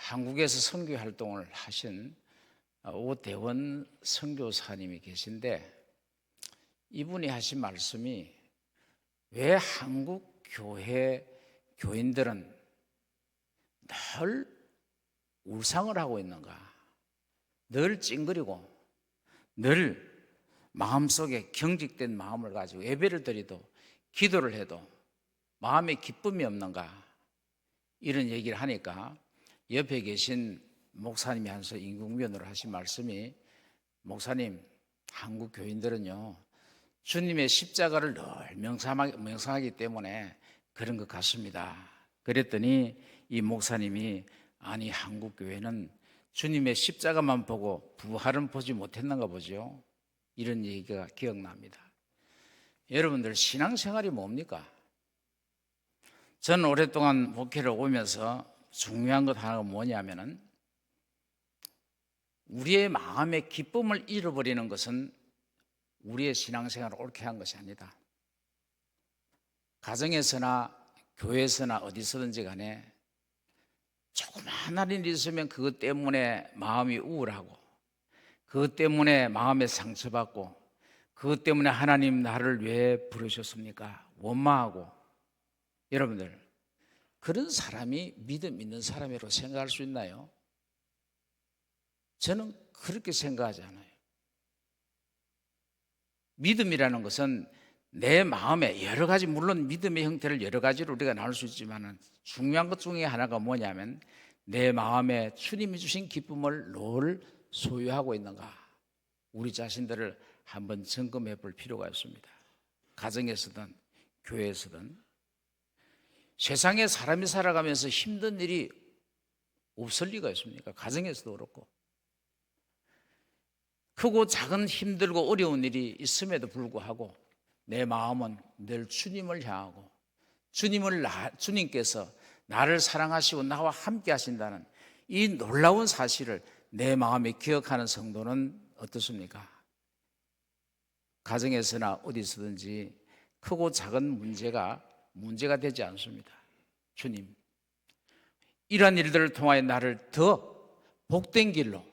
한국에서 선교 활동을 하신 오대원 선교사님이 계신데, 이분이 하신 말씀이 왜 한국 교회 교인들은 늘 울상을 하고 있는가, 늘 찡그리고 늘 마음속에 경직된 마음을 가지고 예배를 드리도 기도를 해도 마음에 기쁨이 없는가, 이런 얘기를 하니까 옆에 계신 목사님이 하면서 임국면으로 하신 말씀이, 목사님, 한국 교인들은요 주님의 십자가를 늘 명상하기 때문에 그런 것 같습니다. 그랬더니 이 목사님이, 아니 한국 교회는 주님의 십자가만 보고 부활은 보지 못했는가 보죠. 이런 얘기가 기억납니다. 여러분들 신앙생활이 뭡니까? 저는 오랫동안 목회를 오면서 중요한 것 하나가 뭐냐면은, 우리의 마음의 기쁨을 잃어버리는 것은 우리의 신앙생활을 옳게 한 것이 아니다. 가정에서나 교회에서나 어디서든지 간에 조그마한 일이 있으면 그것 때문에 마음이 우울하고, 그것 때문에 마음에 상처받고, 그것 때문에 하나님 나를 왜 부르셨습니까? 원망하고. 여러분들, 그런 사람이 믿음 있는 사람이라고 생각할 수 있나요? 저는 그렇게 생각하지 않아요. 믿음이라는 것은 내 마음에 여러 가지, 물론 믿음의 형태를 여러 가지로 우리가 나눌 수 있지만 중요한 것 중에 하나가 뭐냐면, 내 마음에 주님이 주신 기쁨을 늘 소유하고 있는가, 우리 자신들을 한번 점검해 볼 필요가 있습니다. 가정에서든 교회에서든. 세상에 사람이 살아가면서 힘든 일이 없을 리가 있습니까? 가정에서도 그렇고. 크고 작은 힘들고 어려운 일이 있음에도 불구하고 내 마음은 늘 주님을 향하고, 주님께서 나를 사랑하시고 나와 함께 하신다는 이 놀라운 사실을 내 마음에 기억하는 성도는 어떻습니까? 가정에서나 어디서든지 크고 작은 문제가 되지 않습니다. 주님, 이러한 일들을 통하여 나를 더 복된 길로,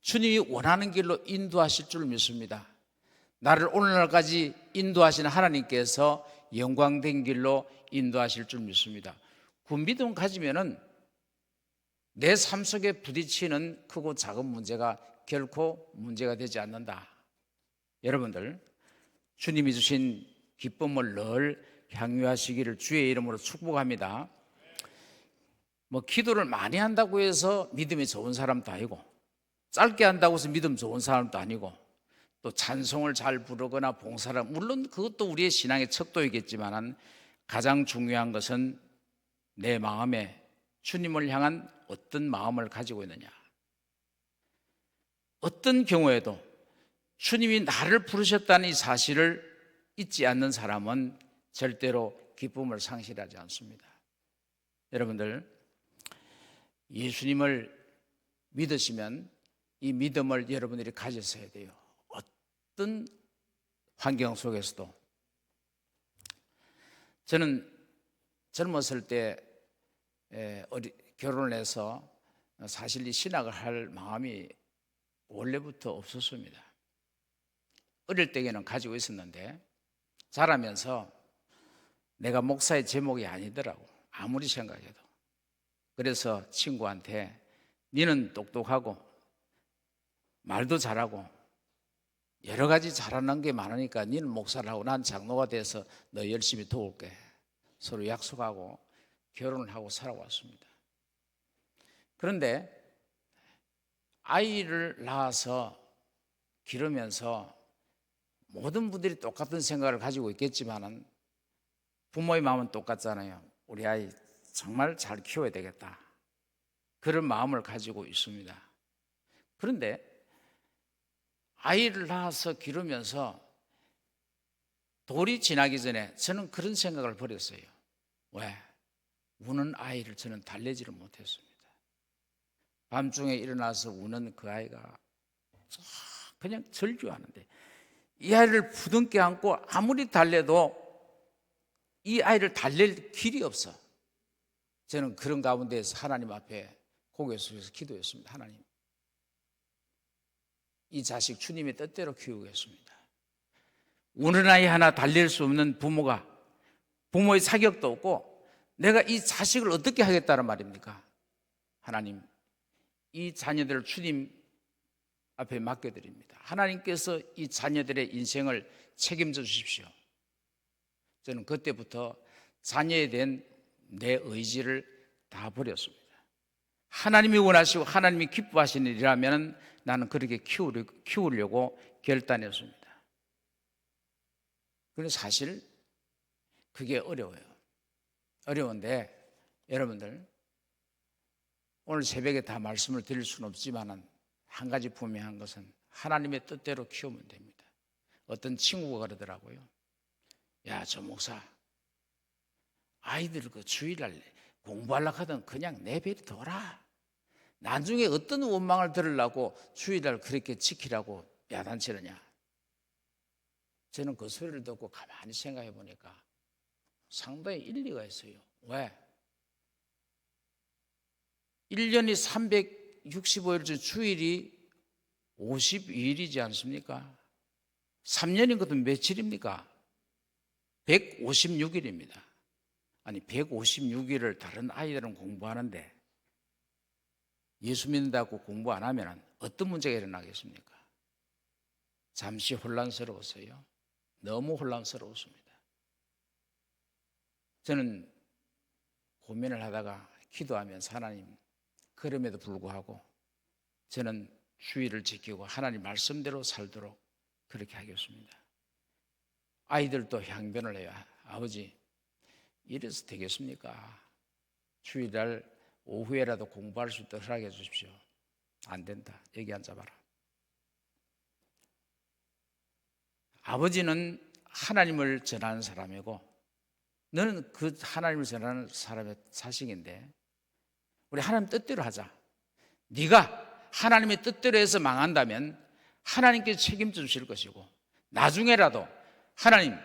주님이 원하는 길로 인도하실 줄 믿습니다. 나를 오늘날까지 인도하시는 하나님께서 영광된 길로 인도하실 줄 믿습니다. 그 믿음 가지면은 내 삶 속에 부딪히는 크고 작은 문제가 결코 문제가 되지 않는다. 여러분들, 주님이 주신 기쁨을 늘 향유하시기를 주의 이름으로 축복합니다. 기도를 많이 한다고 해서 믿음이 좋은 사람도 아니고, 짧게 한다고 해서 믿음 좋은 사람도 아니고, 또 찬송을 잘 부르거나 봉사를, 물론 그것도 우리의 신앙의 척도이겠지만 가장 중요한 것은 내 마음에 주님을 향한 어떤 마음을 가지고 있느냐. 어떤 경우에도 주님이 나를 부르셨다는 이 사실을 잊지 않는 사람은 절대로 기쁨을 상실하지 않습니다. 여러분들, 예수님을 믿으시면 이 믿음을 여러분들이 가졌어야 돼요. 어떤 환경 속에서도. 저는 젊었을 때 결혼을 해서 사실 이 신학을 할 마음이 원래부터 없었습니다. 어릴 때에는 가지고 있었는데 자라면서 내가 목사의 제목이 아니더라고, 아무리 생각해도. 그래서 친구한테, 니는 똑똑하고 말도 잘하고 여러 가지 잘하는 게 많으니까 니는 목사를 하고 난 장로가 돼서 너 열심히 도울게. 서로 약속하고 결혼을 하고 살아왔습니다. 그런데 아이를 낳아서 기르면서 모든 분들이 똑같은 생각을 가지고 있겠지만 부모의 마음은 똑같잖아요. 우리 아이 정말 잘 키워야 되겠다, 그런 마음을 가지고 있습니다. 그런데 아이를 낳아서 기르면서 돌이 지나기 전에 저는 그런 생각을 버렸어요. 왜? 우는 아이를 저는 달래지를 못했습니다. 밤중에 일어나서 우는 그 아이가 그냥 절규하는데, 이 아이를 부둥켜 안고 아무리 달래도 이 아이를 달랠 길이 없어. 저는 그런 가운데에서 하나님 앞에 고개 숙여서 기도했습니다. 하나님, 이 자식 주님의 뜻대로 키우겠습니다. 우는 아이 하나 달랠 수 없는 부모가, 부모의 자격도 없고 내가 이 자식을 어떻게 하겠다는 말입니까? 하나님, 이 자녀들을 주님 앞에 맡겨드립니다. 하나님께서 이 자녀들의 인생을 책임져 주십시오. 저는 그때부터 자녀에 대한 내 의지를 다 버렸습니다. 하나님이 원하시고 하나님이 기뻐하시는 일이라면 나는 그렇게 키우려고 결단했습니다. 그런데 사실 그게 어려워요. 어려운데 여러분들, 오늘 새벽에 다 말씀을 드릴 수는 없지만 한 가지 분명한 것은 하나님의 뜻대로 키우면 됩니다. 어떤 친구가 그러더라고요. 야, 저 목사, 아이들 그 주일날 공부하려고 하던 그냥 내버려둬라. 나중에 어떤 원망을 들으려고 주일날 그렇게 지키라고 야단치느냐. 저는 그 소리를 듣고 가만히 생각해 보니까 상당히 일리가 있어요. 왜? 1년이 365일 중 주일이 52일이지 않습니까? 3년인 것은 며칠입니까? 156일입니다. 아니, 156일을 다른 아이들은 공부하는데 예수 믿는다고 공부 안 하면 어떤 문제가 일어나겠습니까? 잠시 혼란스러웠어요. 너무 혼란스러웠습니다. 저는 고민을 하다가 기도하면서 하나님, 그럼에도 불구하고 저는 주의를 지키고 하나님 말씀대로 살도록 그렇게 하겠습니다. 아이들도 항변을 해요. 아버지, 이래서 되겠습니까? 주일날 오후에라도 공부할 수 있도록 허락해 주십시오. 안 된다. 여기 앉아봐라. 아버지는 하나님을 전하는 사람이고 너는 그 하나님을 전하는 사람의 자식인데 우리 하나님 뜻대로 하자. 네가 하나님의 뜻대로 해서 망한다면 하나님께서 책임져 주실 것이고 나중에라도 하나님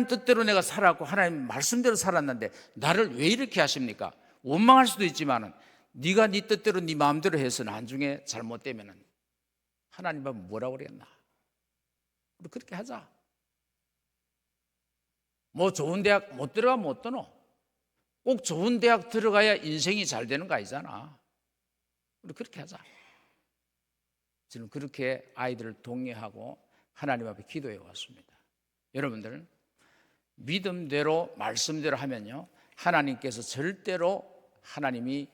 뜻대로 내가 살았고 하나님 말씀대로 살았는데 나를 왜 이렇게 하십니까? 원망할 수도 있지만 네가 네 뜻대로 네 마음대로 해서 나중에 잘못되면 하나님은 뭐라고 그랬나? 우리 그렇게 하자. 뭐 좋은 대학 못 들어가면 못 떠노. 꼭 좋은 대학 들어가야 인생이 잘 되는 거 아니잖아. 우리 그렇게 하자. 저는 그렇게 아이들을 독려하고 하나님 앞에 기도해 왔습니다. 여러분들, 믿음대로 말씀대로 하면요, 하나님께서 절대로 하나님이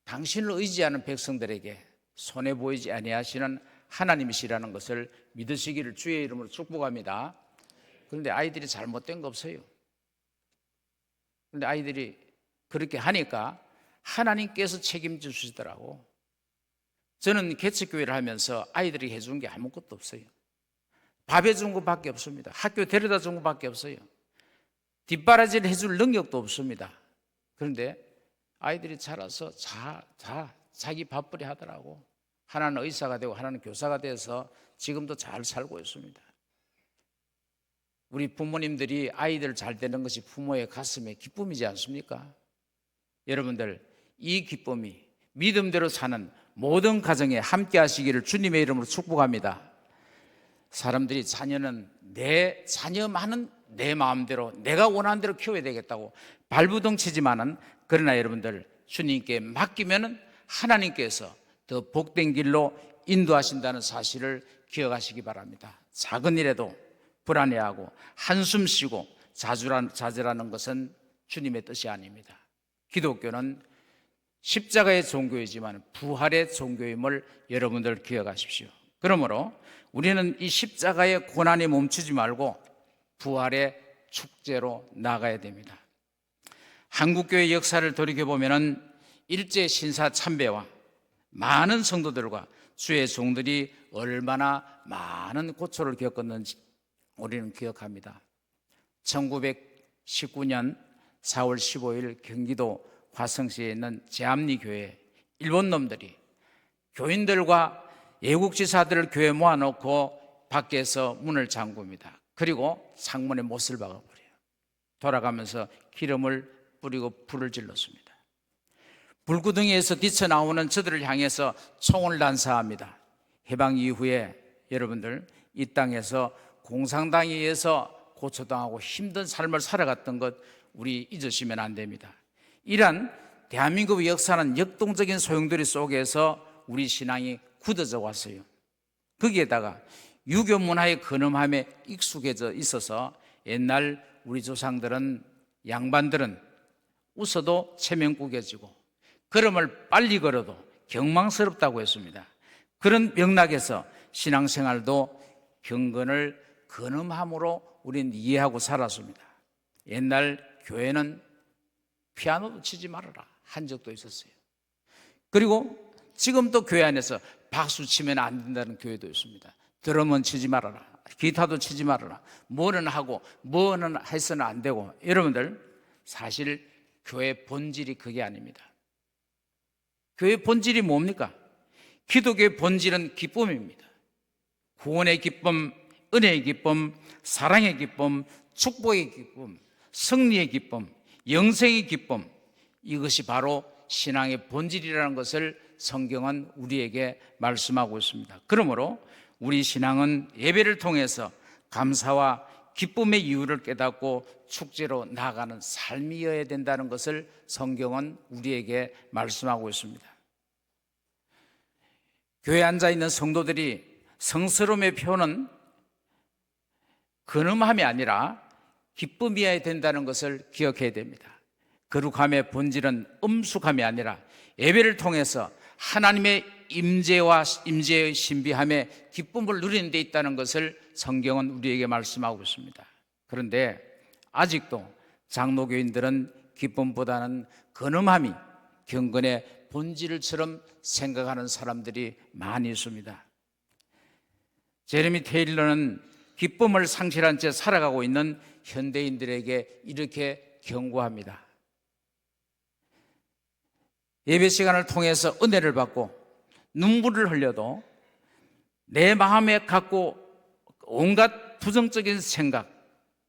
당신을 의지하는 백성들에게 손해 보이지 아니하시는 하나님이시라는 것을 믿으시기를 주의 이름으로 축복합니다. 그런데 아이들이 잘못된 거 없어요. 그런데 아이들이 그렇게 하니까 하나님께서 책임져 주시더라고. 저는 개척교회를 하면서 아이들이 해준 게 아무것도 없어요. 밥 해준 것밖에 없습니다. 학교 데려다 준 것밖에 없어요. 뒷바라지를 해줄 능력도 없습니다. 그런데 아이들이 자라서 자기 밥벌이 하더라고. 하나는 의사가 되고 하나는 교사가 돼서 지금도 잘 살고 있습니다. 우리 부모님들이 아이들 잘 되는 것이 부모의 가슴에 기쁨이지 않습니까? 여러분들, 이 기쁨이 믿음대로 사는 모든 가정에 함께 하시기를 주님의 이름으로 축복합니다. 사람들이 자녀는 내 자녀만은 내 마음대로 내가 원하는 대로 키워야 되겠다고 발부둥치지만은, 그러나 여러분들 주님께 맡기면은 하나님께서 더 복된 길로 인도하신다는 사실을 기억하시기 바랍니다. 작은 일에도 불안해하고 한숨 쉬고 좌절하는 것은 주님의 뜻이 아닙니다. 기독교는 십자가의 종교이지만 부활의 종교임을 여러분들 기억하십시오. 그러므로 우리는 이 십자가의 고난에 멈추지 말고 부활의 축제로 나가야 됩니다. 한국교회 역사를 돌이켜보면 일제 신사 참배와 많은 성도들과 주의 종들이 얼마나 많은 고초를 겪었는지 우리는 기억합니다. 1919년 4월 15일 경기도 화성시에 있는 제암리 교회에 일본 놈들이 교인들과 애국지사들을 교회에 모아놓고 밖에서 문을 잠굽니다. 그리고 창문에 못을 박아버려요. 돌아가면서 기름을 뿌리고 불을 질렀습니다. 불구덩이에서 뛰쳐나오는 저들을 향해서 총을 난사합니다. 해방 이후에 여러분들 이 땅에서 공산당에 의해서 고초당하고 힘든 삶을 살아갔던 것 우리 잊으시면 안 됩니다. 이러한 대한민국의 역사는 역동적인 소용돌이 속에서 우리 신앙이 굳어져 왔어요. 거기에다가 유교 문화의 근엄함에 익숙해져 있어서 옛날 우리 조상들은, 양반들은 웃어도 체면 구겨지고 걸음을 빨리 걸어도 경망스럽다고 했습니다. 그런 맥락에서 신앙생활도 경건을 근엄함으로 우리는 이해하고 살았습니다. 옛날 교회는 피아노도 치지 말아라 한 적도 있었어요. 그리고 지금도 교회 안에서 박수 치면 안 된다는 교회도 있습니다. 드럼은 치지 말아라, 기타도 치지 말아라, 뭐는 하고 뭐는 해서는 안 되고. 여러분들, 사실 교회 본질이 그게 아닙니다. 교회 본질이 뭡니까? 기독교의 본질은 기쁨입니다. 구원의 기쁨, 은혜의 기쁨, 사랑의 기쁨, 축복의 기쁨, 승리의 기쁨, 영생의 기쁨, 이것이 바로 신앙의 본질이라는 것을 성경은 우리에게 말씀하고 있습니다. 그러므로 우리 신앙은 예배를 통해서 감사와 기쁨의 이유를 깨닫고 축제로 나아가는 삶이어야 된다는 것을 성경은 우리에게 말씀하고 있습니다. 교회에 앉아있는 성도들이 성스러움의 표현은 근엄함이 아니라 기쁨이어야 된다는 것을 기억해야 됩니다. 거룩함의 본질은 엄숙함이 아니라 예배를 통해서 하나님의 임재의 신비함에 기쁨을 누리는 데 있다는 것을 성경은 우리에게 말씀하고 있습니다. 그런데 아직도 장로교인들은 기쁨보다는 근엄함이 경건의 본질처럼 생각하는 사람들이 많이 있습니다. 제레미 테일러는 기쁨을 상실한 채 살아가고 있는 현대인들에게 이렇게 경고합니다. 예배 시간을 통해서 은혜를 받고 눈물을 흘려도 내 마음에 갖고 온갖 부정적인 생각,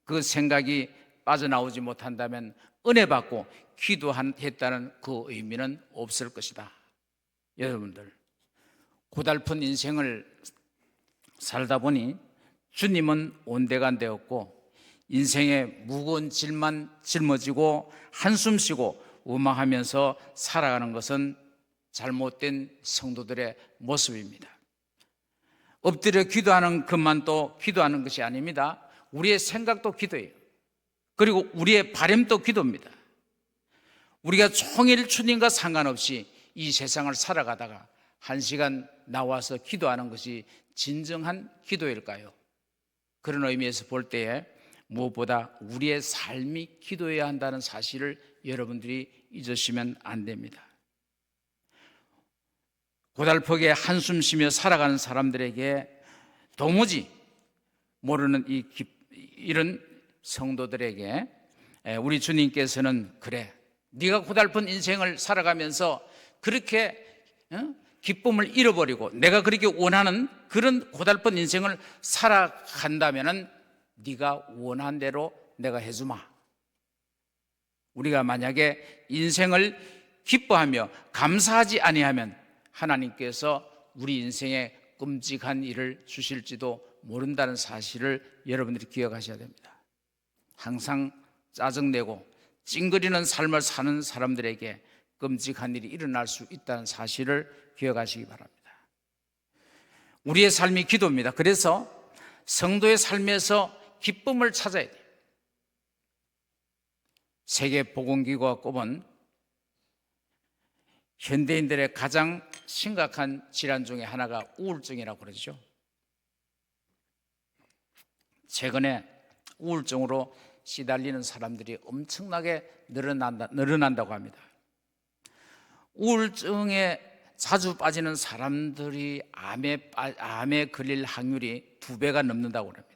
그 생각이 빠져나오지 못한다면 은혜 받고 기도했다는 그 의미는 없을 것이다. 여러분들, 고달픈 인생을 살다 보니 주님은 온데간데없고 인생의 무거운 짐만 짊어지고 한숨 쉬고 원망하면서 살아가는 것은 잘못된 성도들의 모습입니다. 엎드려 기도하는 것만 또 기도하는 것이 아닙니다. 우리의 생각도 기도예요. 그리고 우리의 바람도 기도입니다. 우리가 종일 주님과 상관없이 이 세상을 살아가다가 한 시간 나와서 기도하는 것이 진정한 기도일까요? 그런 의미에서 볼 때에 무엇보다 우리의 삶이 기도해야 한다는 사실을 여러분들이 잊으시면 안 됩니다. 고달프게 한숨 쉬며 살아가는 사람들에게 도무지 모르는 이런 성도들에게 우리 주님께서는, 그래, 네가 고달픈 인생을 살아가면서 그렇게 기쁨을 잃어버리고 내가 그렇게 원하는 그런 고달픈 인생을 살아간다면 네가 원한 대로 내가 해주마. 우리가 만약에 인생을 기뻐하며 감사하지 아니하면 하나님께서 우리 인생에 끔찍한 일을 주실지도 모른다는 사실을 여러분들이 기억하셔야 됩니다. 항상 짜증내고 찡그리는 삶을 사는 사람들에게 끔찍한 일이 일어날 수 있다는 사실을 기억하시기 바랍니다. 우리의 삶이 기도입니다. 그래서 성도의 삶에서 기쁨을 찾아야 돼요. 세계보건기구가 꼽은 현대인들의 가장 심각한 질환 중에 하나가 우울증이라고 그러죠. 최근에 우울증으로 시달리는 사람들이 엄청나게 늘어난다고 합니다. 우울증에 자주 빠지는 사람들이 암에 걸릴 확률이 2배가 넘는다고 합니다.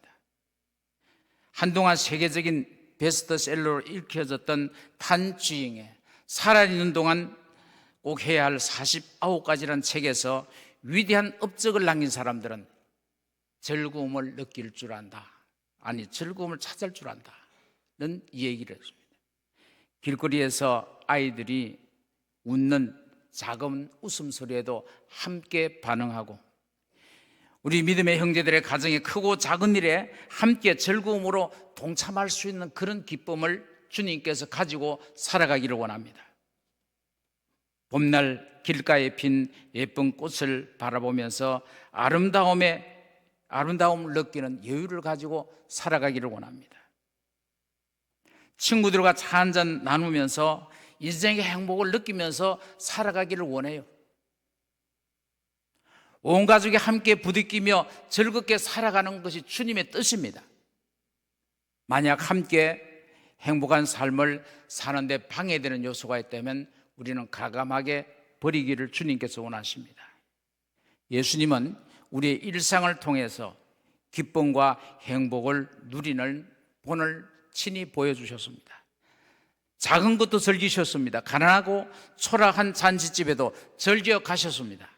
한동안 세계적인 베스트셀러로 읽혀졌던 탄쥐잉의 살아있는 동안 꼭 해야 할 49가지라는 책에서 위대한 업적을 남긴 사람들은 즐거움을 느낄 줄 안다, 아니 즐거움을 찾을 줄 안다는 이 얘기를 했습니다. 길거리에서 아이들이 웃는 작은 웃음소리에도 함께 반응하고, 우리 믿음의 형제들의 가정의 크고 작은 일에 함께 즐거움으로 동참할 수 있는 그런 기쁨을 주님께서 가지고 살아가기를 원합니다. 봄날 길가에 핀 예쁜 꽃을 바라보면서 아름다움을 느끼는 여유를 가지고 살아가기를 원합니다. 친구들과 차 한잔 나누면서 인생의 행복을 느끼면서 살아가기를 원해요. 온 가족이 함께 부딪히며 즐겁게 살아가는 것이 주님의 뜻입니다. 만약 함께 행복한 삶을 사는데 방해되는 요소가 있다면 우리는 과감하게 버리기를 주님께서 원하십니다. 예수님은 우리의 일상을 통해서 기쁨과 행복을 누리는 본을 친히 보여주셨습니다. 작은 것도 즐기셨습니다. 가난하고 초라한 잔치집에도 즐겨 가셨습니다.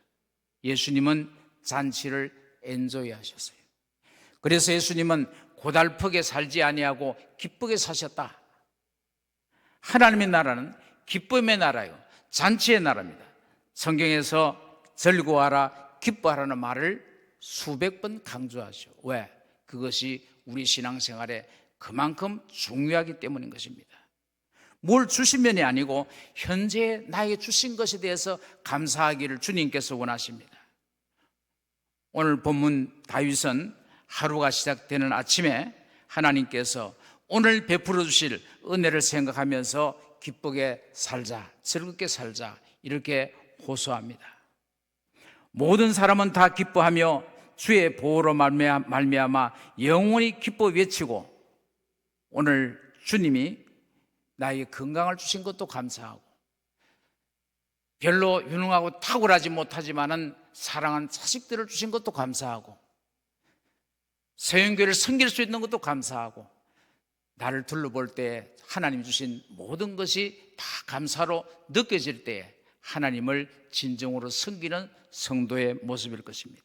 예수님은 잔치를 엔조이 하셨어요. 그래서 예수님은 고달프게 살지 아니하고 기쁘게 사셨다. 하나님의 나라는 기쁨의 나라요, 잔치의 나라입니다. 성경에서 즐거워하라, 기뻐하라는 말을 수백 번 강조하죠. 왜? 그것이 우리 신앙생활에 그만큼 중요하기 때문인 것입니다. 뭘 주신 면이 아니고 현재 나에게 주신 것에 대해서 감사하기를 주님께서 원하십니다. 오늘 본문 다윗은 하루가 시작되는 아침에 하나님께서 오늘 베풀어 주실 은혜를 생각하면서 기쁘게 살자, 즐겁게 살자, 이렇게 호소합니다. 모든 사람은 다 기뻐하며 주의 보호로 말미암아 영원히 기뻐 외치고, 오늘 주님이 나에게 건강을 주신 것도 감사하고, 별로 유능하고 탁월하지 못하지만은 사랑한 자식들을 주신 것도 감사하고, 서영교회를 섬길 수 있는 것도 감사하고, 나를 둘러볼 때 하나님 주신 모든 것이 다 감사로 느껴질 때 하나님을 진정으로 섬기는 성도의 모습일 것입니다.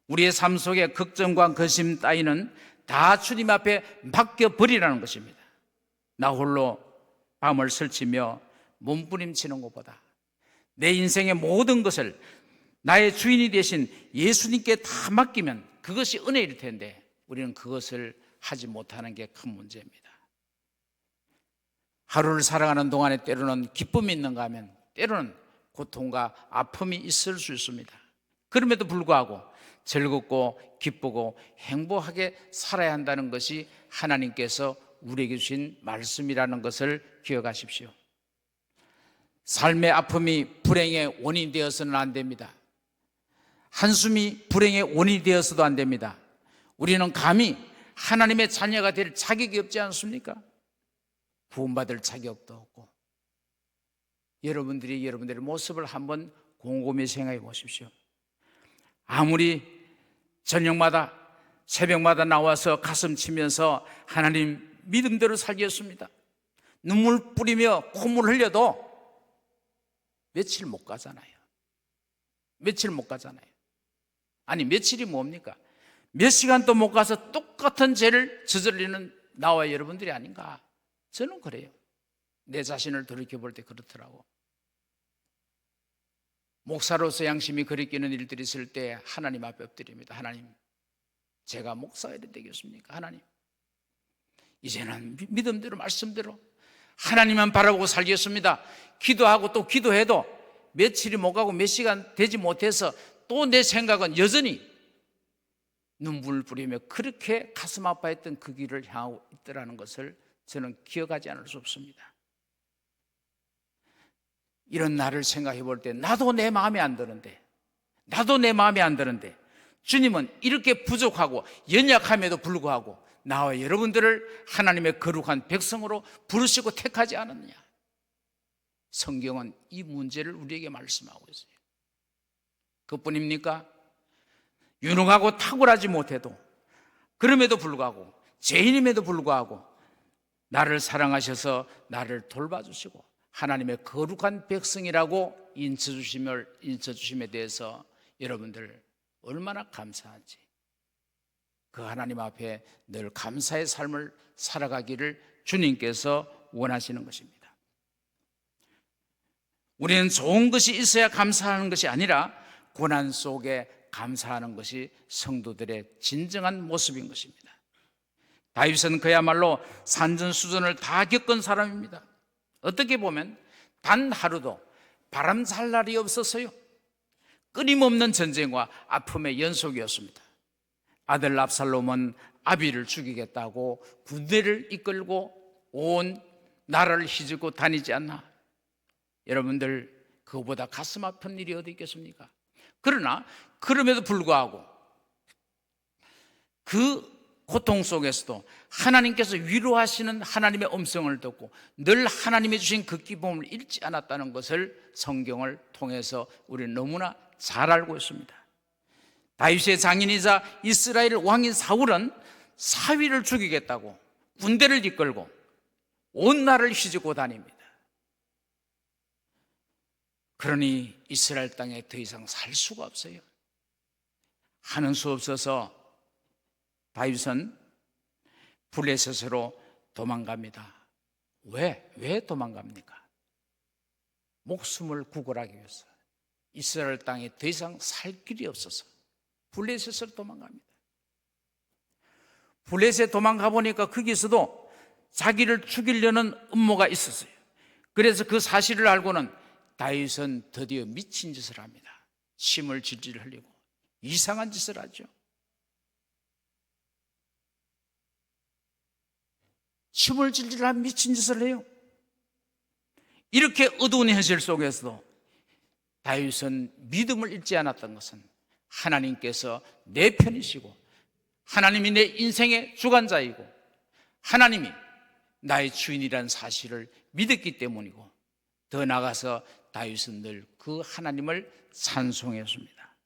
우리의 삶 속에 걱정과 근심 따위는 다 주님 앞에 맡겨버리라는 것입니다. 나 홀로 밤을 설치며 몸부림치는 것보다 내 인생의 모든 것을 나의 주인이 되신 예수님께 다 맡기면 그것이 은혜일 텐데, 우리는 그것을 하지 못하는 게 큰 문제입니다. 하루를 살아가는 동안에 때로는 기쁨이 있는가 하면 때로는 고통과 아픔이 있을 수 있습니다. 그럼에도 불구하고 즐겁고 기쁘고 행복하게 살아야 한다는 것이 하나님께서 우리에게 주신 말씀이라는 것을 기억하십시오. 삶의 아픔이 불행의 원인이 되어서는 안 됩니다. 한숨이 불행의 원인이 되어서도 안 됩니다. 우리는 감히 하나님의 자녀가 될 자격이 없지 않습니까? 구원받을 자격도 없고. 여러분들이 여러분들의 모습을 한번 곰곰이 생각해 보십시오. 아무리 저녁마다 새벽마다 나와서 가슴 치면서 하나님 믿음대로 살겠습니다, 눈물 뿌리며 콧물 흘려도 며칠 못 가잖아요. 며칠 못 가잖아요. 아니, 며칠이 뭡니까? 몇 시간도 못 가서 똑같은 죄를 저지르는 나와 여러분들이 아닌가? 저는 그래요. 내 자신을 돌이켜볼 때 그렇더라고. 목사로서 양심이 거리끼는 일들이 있을 때 하나님 앞에 엎드립니다. 하나님, 제가 목사가 해도 되겠습니까? 하나님, 이제는 믿음대로 말씀대로 하나님만 바라보고 살겠습니다. 기도하고 또 기도해도 며칠이 못 가고 몇 시간 되지 못해서 또 내 생각은 여전히 눈물을 뿌리며 그렇게 가슴 아파했던 그 길을 향하고 있더라는 것을 저는 기억하지 않을 수 없습니다. 이런 나를 생각해 볼 때 나도 내 마음에 안 드는데, 주님은 이렇게 부족하고 연약함에도 불구하고 나와 여러분들을 하나님의 거룩한 백성으로 부르시고 택하지 않았느냐? 성경은 이 문제를 우리에게 말씀하고 있어요. 그뿐입니까? 유능하고 탁월하지 못해도, 그럼에도 불구하고, 죄인임에도 불구하고 나를 사랑하셔서 나를 돌봐주시고 하나님의 거룩한 백성이라고 인쳐주심에 대해서 여러분들 얼마나 감사한지, 그 하나님 앞에 늘 감사의 삶을 살아가기를 주님께서 원하시는 것입니다. 우리는 좋은 것이 있어야 감사하는 것이 아니라 고난 속에 감사하는 것이 성도들의 진정한 모습인 것입니다. 다윗은 그야말로 산전수전을 다 겪은 사람입니다. 어떻게 보면 단 하루도 바람 잘 날이 없었어요. 끊임없는 전쟁과 아픔의 연속이었습니다. 아들 압살롬은 아비를 죽이겠다고 군대를 이끌고 온 나라를 휘젓고 다니지 않나? 여러분들, 그거보다 가슴 아픈 일이 어디 있겠습니까? 그러나 그럼에도 불구하고 그 고통 속에서도 하나님께서 위로하시는 하나님의 음성을 듣고 늘 하나님이 주신 그 기쁨을 잃지 않았다는 것을 성경을 통해서 우리는 너무나 잘 알고 있습니다. 다윗의 장인이자 이스라엘 왕인 사울은 사위를 죽이겠다고 군대를 이끌고 온 나라를 휘젓고 다닙니다. 그러니 이스라엘 땅에 더 이상 살 수가 없어요. 하는 수 없어서 다윗은 블레셋으로 도망갑니다. 왜 도망갑니까? 목숨을 구걸하기 위해서. 이스라엘 땅에 더 이상 살 길이 없어서 블레셋으로 도망갑니다. 블레셋에 도망가 보니까 거기서도 자기를 죽이려는 음모가 있었어요. 그래서 그 사실을 알고는 다윗은 드디어 미친 짓을 합니다. 침을 질질 흘리고 이상한 짓을 하죠. 침을 질질한 미친 짓을 해요. 이렇게 어두운 현실 속에서도 다윗은 믿음을 잃지 않았던 것은 하나님께서 내 편이시고 하나님이 내 인생의 주관자이고 하나님이 나의 주인이라는 사실을 믿었기 때문이고, 더 나아가서 다윗은 늘 그 하나님을 찬송했습니다.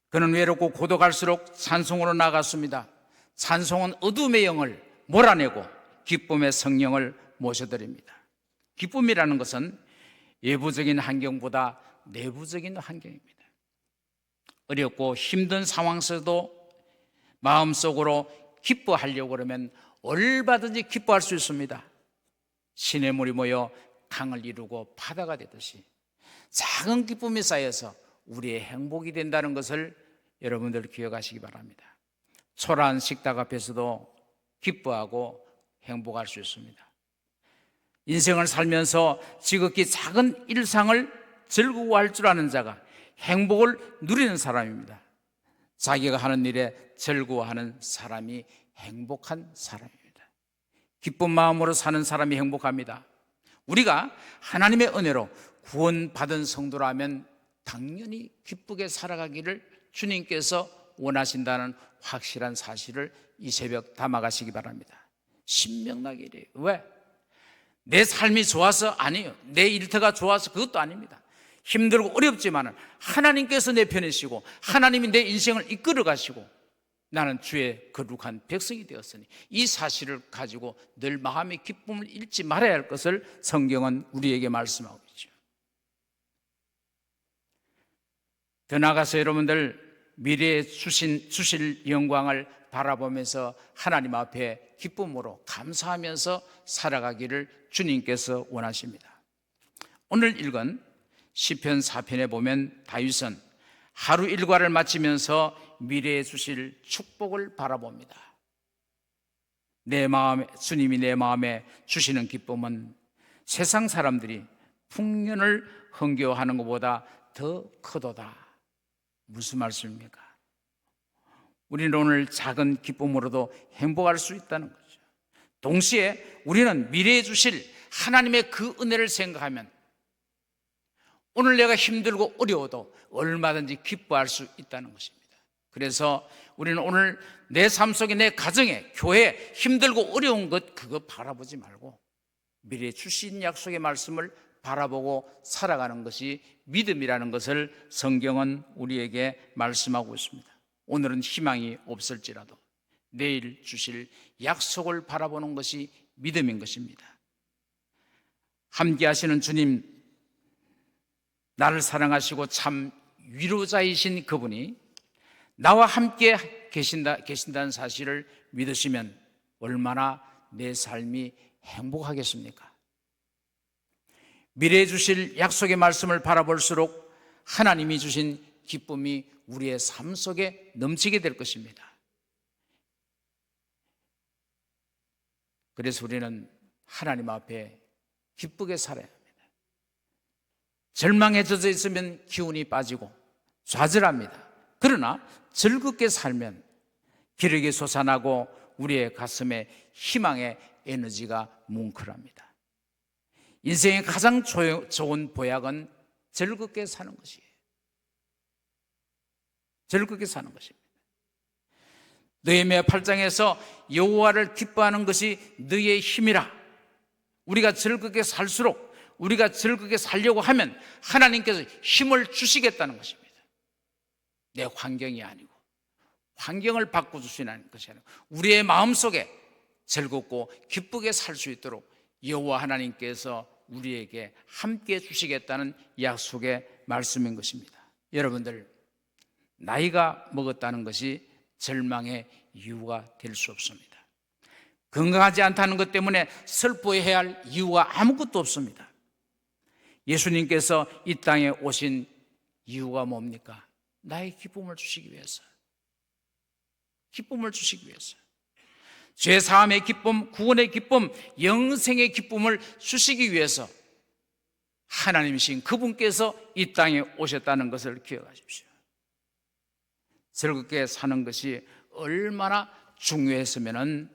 그는 외롭고 고독할수록 찬송으로 나아갔습니다. 찬송은 어둠의 영을 몰아내고 기쁨의 성령을 모셔드립니다. 기쁨이라는 것은 외부적인 환경보다 내부적인 환경입니다. 어렵고 힘든 상황 속에도 마음속으로 기뻐하려고 그러면 얼마든지 기뻐할 수 있습니다. 시냇물이 모여 강을 이루고 바다가 되듯이 작은 기쁨이 쌓여서 우리의 행복이 된다는 것을 여러분들 기억하시기 바랍니다. 초라한 식탁 앞에서도 기뻐하고 행복할 수 있습니다. 인생을 살면서 지극히 작은 일상을 즐거워할 줄 아는 자가 행복을 누리는 사람입니다. 자기가 하는 일에 즐거워하는 사람이 행복한 사람입니다. 기쁜 마음으로 사는 사람이 행복합니다. 우리가 하나님의 은혜로 구원받은 성도라면 당연히 기쁘게 살아가기를 주님께서 원하신다는 확실한 사실을 이 새벽 담아가시기 바랍니다. 신명나게 이래요. 왜? 내 삶이 좋아서 아니에요. 내 일터가 좋아서 그것도 아닙니다. 힘들고 어렵지만 하나님께서 내 편이시고 하나님이 내 인생을 이끌어 가시고 나는 주의 거룩한 백성이 되었으니 이 사실을 가지고 늘 마음의 기쁨을 잃지 말아야 할 것을 성경은 우리에게 말씀하고 있죠. 더 나아가서 여러분들 미래에 주실 영광을 바라보면서 하나님 앞에 기쁨으로 감사하면서 살아가기를 주님께서 원하십니다. 오늘 읽은 시편 4편에 보면 다윗은 하루 일과를 마치면서 미래에 주실 축복을 바라봅니다. 주님이 내 마음에 주시는 기쁨은 세상 사람들이 풍년을 흥겨워하는 것보다 더 크도다. 무슨 말씀입니까? 우리는 오늘 작은 기쁨으로도 행복할 수 있다는 거죠. 동시에 우리는 미래에 주실 하나님의 그 은혜를 생각하면 오늘 내가 힘들고 어려워도 얼마든지 기뻐할 수 있다는 것입니다. 그래서 우리는 오늘 내 삶 속에, 내 가정에, 교회에 힘들고 어려운 것 그거 바라보지 말고 미래에 주신 약속의 말씀을 바라보고 살아가는 것이 믿음이라는 것을 성경은 우리에게 말씀하고 있습니다. 오늘은 희망이 없을지라도 내일 주실 약속을 바라보는 것이 믿음인 것입니다. 함께 하시는 주님, 나를 사랑하시고 참 위로자이신 그분이 나와 함께 계신다는 사실을 믿으시면 얼마나 내 삶이 행복하겠습니까? 미래에 주실 약속의 말씀을 바라볼수록 하나님이 주신 기쁨이 우리의 삶 속에 넘치게 될 것입니다. 그래서 우리는 하나님 앞에 기쁘게 살아야 합니다. 절망에 젖어 있으면 기운이 빠지고 좌절합니다. 그러나 즐겁게 살면 기력이 솟아나고 우리의 가슴에 희망의 에너지가 뭉클합니다. 인생의 가장 좋은 보약은 즐겁게 사는 것이에요. 즐겁게 사는 것입니다. 느헤미야 8장에서 여호와를 기뻐하는 것이 너의 힘이라. 우리가 즐겁게 살수록, 우리가 즐겁게 살려고 하면 하나님께서 힘을 주시겠다는 것입니다. 내 환경이 아니고 환경을 바꿔주시는 것이 아니고 우리의 마음속에 즐겁고 기쁘게 살 수 있도록 여호와 하나님께서 우리에게 함께 주시겠다는 약속의 말씀인 것입니다. 여러분들, 나이가 먹었다는 것이 절망의 이유가 될 수 없습니다. 건강하지 않다는 것 때문에 슬퍼해야 할 이유가 아무것도 없습니다. 예수님께서 이 땅에 오신 이유가 뭡니까? 나의 기쁨을 주시기 위해서. 기쁨을 주시기 위해서. 죄사함의 기쁨, 구원의 기쁨, 영생의 기쁨을 주시기 위해서 하나님이신 그분께서 이 땅에 오셨다는 것을 기억하십시오. 즐겁게 사는 것이 얼마나 중요했으면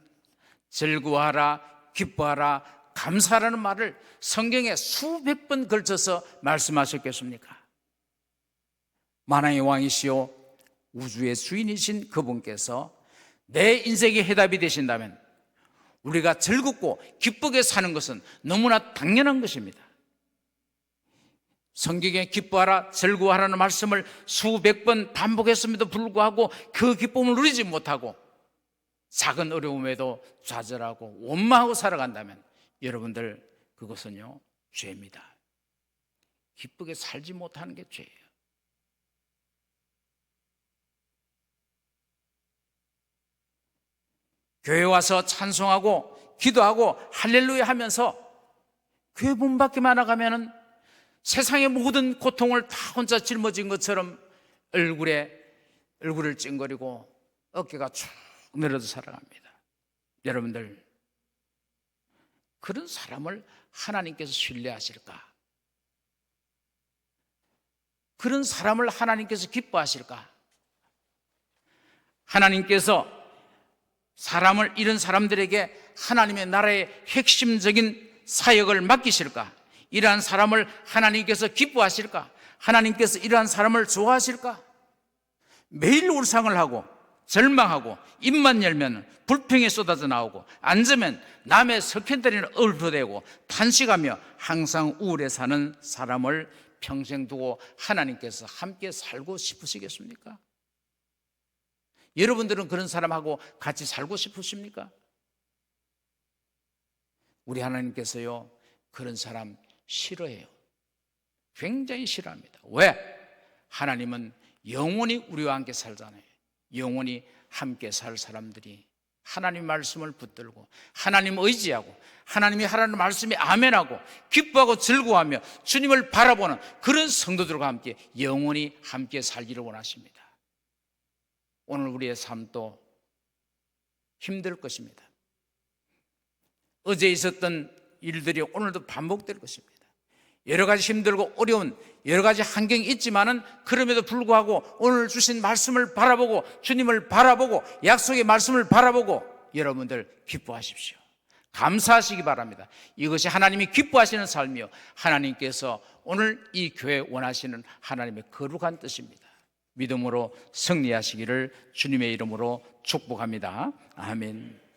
즐거워하라, 기뻐하라, 감사하라는 말을 성경에 수백 번 걸쳐서 말씀하셨겠습니까? 만왕의 왕이시오 우주의 주인이신 그분께서 내 인생의 해답이 되신다면 우리가 즐겁고 기쁘게 사는 것은 너무나 당연한 것입니다. 성경에 기뻐하라, 즐거워하라는 말씀을 수백 번 반복했음에도 불구하고 그 기쁨을 누리지 못하고 작은 어려움에도 좌절하고 원망하고 살아간다면 여러분들, 그것은요 죄입니다. 기쁘게 살지 못하는 게 죄예요. 교회 와서 찬송하고 기도하고 할렐루야 하면서 교회 문 밖에만 나가면은 세상의 모든 고통을 다 혼자 짊어진 것처럼 얼굴을 찡그리고 어깨가 쭉 늘어져 살아갑니다. 여러분들, 그런 사람을 하나님께서 신뢰하실까? 그런 사람을 하나님께서 기뻐하실까? 하나님께서 이런 사람들에게 하나님의 나라의 핵심적인 사역을 맡기실까? 이러한 사람을 하나님께서 기뻐하실까? 하나님께서 이러한 사람을 좋아하실까? 매일 울상을 하고 절망하고 입만 열면 불평이 쏟아져 나오고 앉으면 남의 석현들이나 읊어대고 탄식하며 항상 우울해 사는 사람을 평생 두고 하나님께서 함께 살고 싶으시겠습니까? 여러분들은 그런 사람하고 같이 살고 싶으십니까? 우리 하나님께서요 그런 사람 싫어해요. 굉장히 싫어합니다. 왜? 하나님은 영원히 우리와 함께 살잖아요. 영원히 함께 살 사람들이 하나님 말씀을 붙들고 하나님 의지하고 하나님이 하라는 말씀에 아멘하고 기뻐하고 즐거워하며 주님을 바라보는 그런 성도들과 함께 영원히 함께 살기를 원하십니다. 오늘 우리의 삶도 힘들 것입니다. 어제 있었던 일들이 오늘도 반복될 것입니다. 여러 가지 힘들고 어려운 여러 가지 환경이 있지만은 그럼에도 불구하고 오늘 주신 말씀을 바라보고 주님을 바라보고 약속의 말씀을 바라보고 여러분들 기뻐하십시오. 감사하시기 바랍니다. 이것이 하나님이 기뻐하시는 삶이요 하나님께서 오늘 이 교회 원하시는 하나님의 거룩한 뜻입니다. 믿음으로 승리하시기를 주님의 이름으로 축복합니다. 아멘.